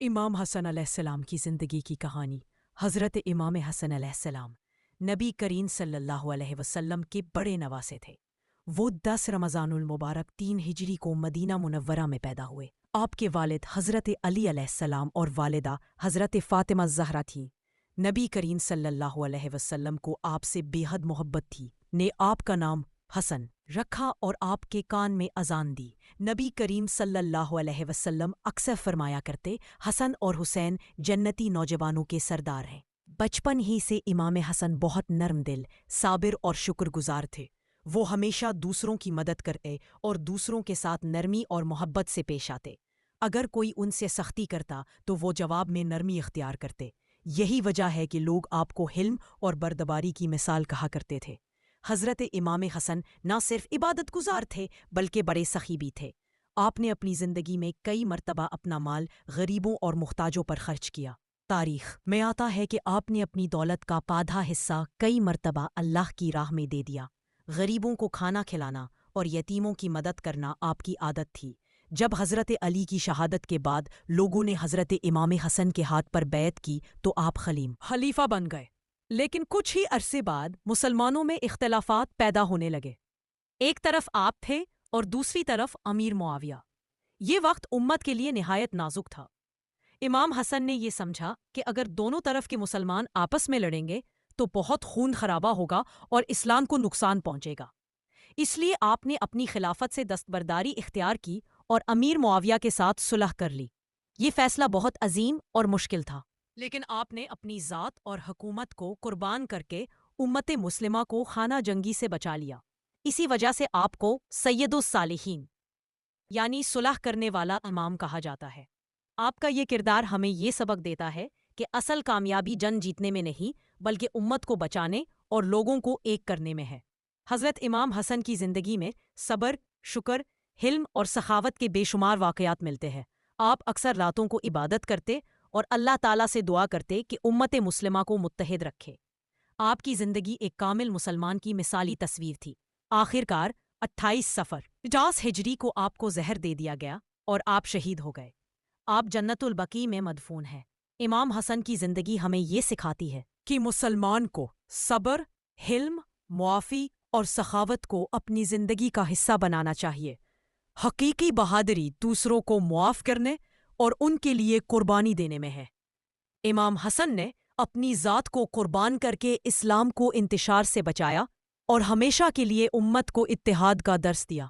امام حسن علیہ السلام کی زندگی کی کہانی۔ حضرت امام حسن علیہ السلام نبی کریم صلی اللہ علیہ وسلم کے بڑے نواسے تھے۔ وہ 10 رمضان المبارک 3 ہجری کو مدینہ منورہ میں پیدا ہوئے۔ آپ کے والد حضرت علی علیہ السلام اور والدہ حضرت فاطمہ الزہرا تھیں۔ نبی کریم صلی اللہ علیہ وسلم کو آپ سے بے حد محبت تھی، نے آپ کا نام حسن رکھا اور آپ کے کان میں اذان دی۔ نبی کریم صلی اللہ علیہ وسلم اکثر فرمایا کرتے، حسن اور حسین جنتی نوجوانوں کے سردار ہیں۔ بچپن ہی سے امام حسن بہت نرم دل، صابر اور شکر گزار تھے۔ وہ ہمیشہ دوسروں کی مدد کرتے اور دوسروں کے ساتھ نرمی اور محبت سے پیش آتے۔ اگر کوئی ان سے سختی کرتا تو وہ جواب میں نرمی اختیار کرتے۔ یہی وجہ ہے کہ لوگ آپ کو حلم اور بردباری کی مثال کہا کرتے تھے۔ حضرت امام حسن نہ صرف عبادت گزار تھے بلکہ بڑے سخی بھی تھے۔ آپ نے اپنی زندگی میں کئی مرتبہ اپنا مال غریبوں اور محتاجوں پر خرچ کیا۔ تاریخ میں آتا ہے کہ آپ نے اپنی دولت کا آدھا حصہ کئی مرتبہ اللہ کی راہ میں دے دیا۔ غریبوں کو کھانا کھلانا اور یتیموں کی مدد کرنا آپ کی عادت تھی۔ جب حضرت علی کی شہادت کے بعد لوگوں نے حضرت امام حسن کے ہاتھ پر بیعت کی تو آپ خلیفہ بن گئے، لیکن کچھ ہی عرصے بعد مسلمانوں میں اختلافات پیدا ہونے لگے۔ ایک طرف آپ تھے اور دوسری طرف امیر معاویہ۔ یہ وقت امت کے لیے نہایت نازک تھا۔ امام حسن نے یہ سمجھا کہ اگر دونوں طرف کے مسلمان آپس میں لڑیں گے تو بہت خون خرابہ ہوگا اور اسلام کو نقصان پہنچے گا۔ اس لیے آپ نے اپنی خلافت سے دستبرداری اختیار کی اور امیر معاویہ کے ساتھ صلح کر لی۔ یہ فیصلہ بہت عظیم اور مشکل تھا، لیکن آپ نے اپنی ذات اور حکومت کو قربان کر کے امت مسلمہ کو خانہ جنگی سے بچا لیا۔ اسی وجہ سے آپ کو سید الصالحین یعنی صلح کرنے والا امام کہا جاتا ہے۔ آپ کا یہ کردار ہمیں یہ سبق دیتا ہے کہ اصل کامیابی جنگ جیتنے میں نہیں بلکہ امت کو بچانے اور لوگوں کو ایک کرنے میں ہے۔ حضرت امام حسن کی زندگی میں صبر، شکر، حلم اور سخاوت کے بے شمار واقعات ملتے ہیں۔ آپ اکثر راتوں کو عبادت کرتے اور اللہ تعالیٰ سے دعا کرتے کہ امت مسلمہ کو متحد رکھے۔ آپ کی زندگی ایک کامل مسلمان کی مثالی تصویر تھی۔ آخر کار 28 صفر 50 ہجری کو آپ کو زہر دے دیا گیا اور آپ شہید ہو گئے۔ آپ جنت البقیع میں مدفون ہیں۔ امام حسن کی زندگی ہمیں یہ سکھاتی ہے کہ مسلمان کو صبر، حلم، معافی اور سخاوت کو اپنی زندگی کا حصہ بنانا چاہیے۔ حقیقی بہادری دوسروں کو معاف کرنے اور ان کے لیے قربانی دینے میں ہے۔ امام حسن نے اپنی ذات کو قربان کر کے اسلام کو انتشار سے بچایا اور ہمیشہ کے لیے امت کو اتحاد کا درس دیا۔